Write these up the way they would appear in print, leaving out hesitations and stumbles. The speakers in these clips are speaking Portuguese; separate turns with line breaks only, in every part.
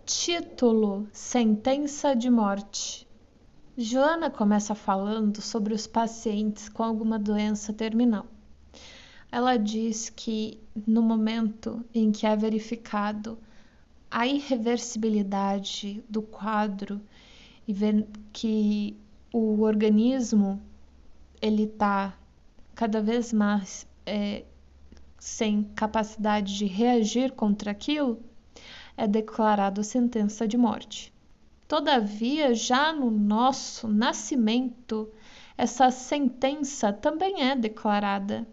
Título: Sentença de morte. Joana começa falando sobre os pacientes com alguma doença terminal. Ela diz que no momento em que é verificado a irreversibilidade do quadro e ver que o organismo ele está cada vez mais sem capacidade de reagir contra aquilo, é declarado sentença de morte. Todavia, já no nosso nascimento, essa sentença também é declarada,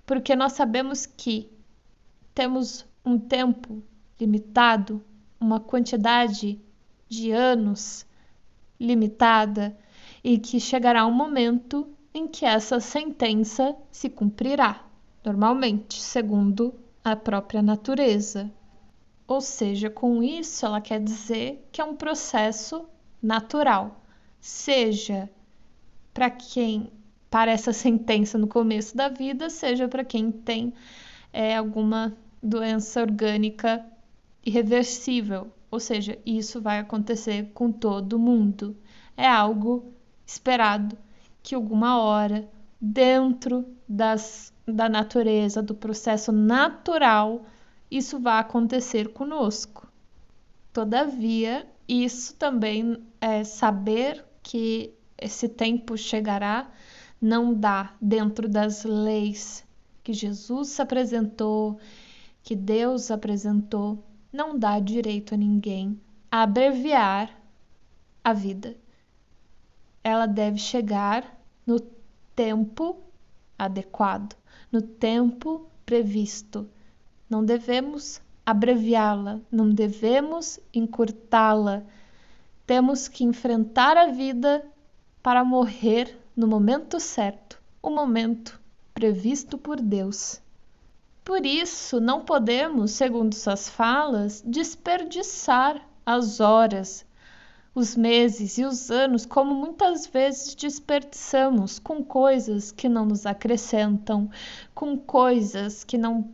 porque nós sabemos que temos um tempo limitado, uma quantidade de anos limitada, e que chegará um momento em que essa sentença se cumprirá, normalmente, segundo a própria natureza. Ou seja, com isso ela quer dizer que é um processo natural, seja para essa sentença no começo da vida, seja para quem tem alguma doença orgânica irreversível, ou seja, isso vai acontecer com todo mundo. É algo esperado que alguma hora, dentro da natureza, do processo natural, isso vai acontecer conosco. Todavia, isso também é saber que esse tempo chegará, não dá dentro das leis que Jesus apresentou, que Deus apresentou, não dá direito a ninguém a abreviar a vida. Ela deve chegar no tempo adequado, no tempo previsto. Não devemos abreviá-la, não devemos encurtá-la. Temos que enfrentar a vida para morrer no momento certo, o momento previsto por Deus. Por isso, não podemos, segundo suas falas, desperdiçar as horas, os meses e os anos como muitas vezes desperdiçamos com coisas que não nos acrescentam, com coisas que não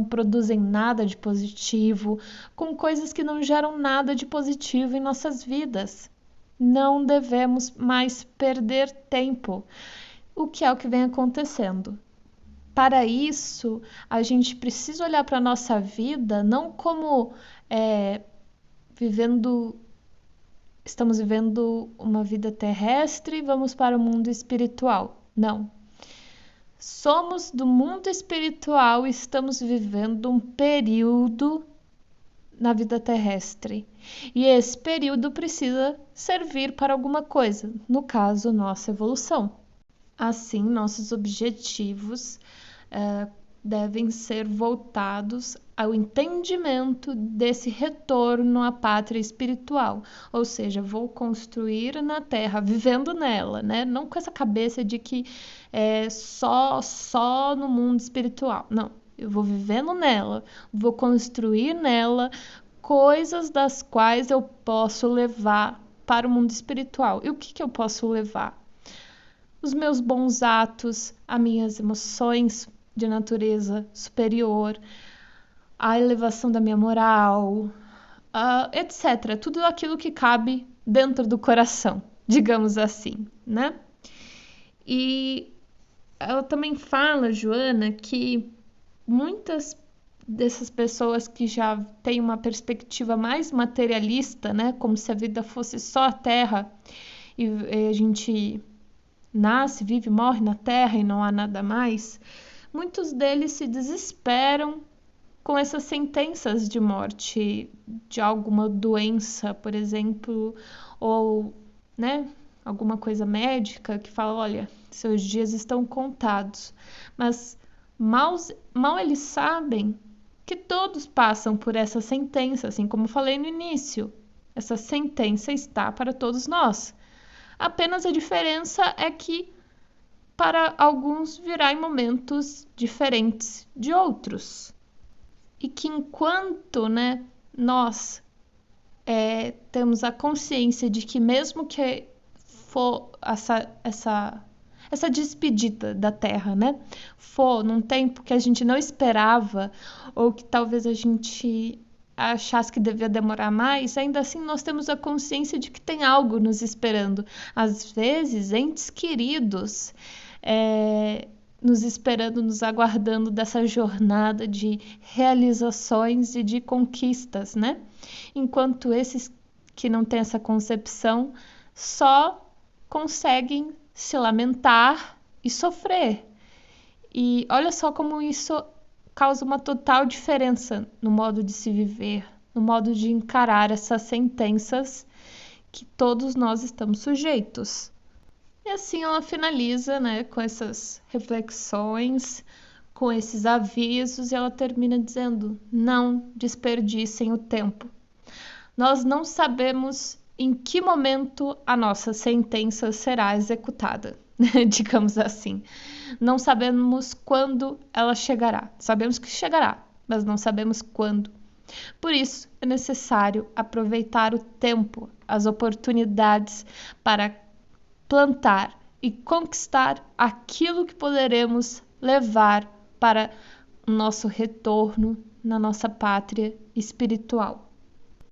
produzem nada de positivo, com coisas que não geram nada de positivo em nossas vidas. Não devemos mais perder tempo, o que é o que vem acontecendo. Para isso, a gente precisa olhar para a nossa vida não como estamos vivendo uma vida terrestre e vamos para o mundo espiritual. Não. Somos do mundo espiritual e estamos vivendo um período na vida terrestre. E esse período precisa servir para alguma coisa, no caso, nossa evolução. Assim, nossos objetivos devem ser voltados ao entendimento desse retorno à pátria espiritual, ou seja, vou construir na Terra, vivendo nela, né? Não com essa cabeça de que é só no mundo espiritual, não. Eu vou vivendo nela, vou construir nela coisas das quais eu posso levar para o mundo espiritual. E o que eu posso levar? Os meus bons atos, as minhas emoções de natureza superior, a elevação da minha moral, etc. Tudo aquilo que cabe dentro do coração, digamos assim, né? E ela também fala, Joana, que muitas dessas pessoas que já têm uma perspectiva mais materialista, né? Como se a vida fosse só a Terra e a gente nasce, vive, morre na Terra e não há nada mais, muitos deles se desesperam com essas sentenças de morte de alguma doença, por exemplo, ou, né, alguma coisa médica que fala, olha, seus dias estão contados. Mas mal eles sabem que todos passam por essa sentença, assim como falei no início. Essa sentença está para todos nós. Apenas a diferença é que para alguns virá em momentos diferentes de outros. E que enquanto, né, nós temos a consciência de que mesmo que for essa despedida da Terra, né, for num tempo que a gente não esperava, ou que talvez a gente achasse que devia demorar mais, ainda assim nós temos a consciência de que tem algo nos esperando. Às vezes, entes queridos nos esperando, nos aguardando dessa jornada de realizações e de conquistas, né? Enquanto esses que não têm essa concepção só conseguem se lamentar e sofrer. E olha só como isso causa uma total diferença no modo de se viver, no modo de encarar essas sentenças que todos nós estamos sujeitos. E assim ela finaliza, né, com essas reflexões, com esses avisos, e ela termina dizendo: não desperdicem o tempo. Nós não sabemos em que momento a nossa sentença será executada, digamos assim. Não sabemos quando ela chegará. Sabemos que chegará, mas não sabemos quando. Por isso, é necessário aproveitar o tempo, as oportunidades para plantar e conquistar aquilo que poderemos levar para o nosso retorno na nossa pátria espiritual.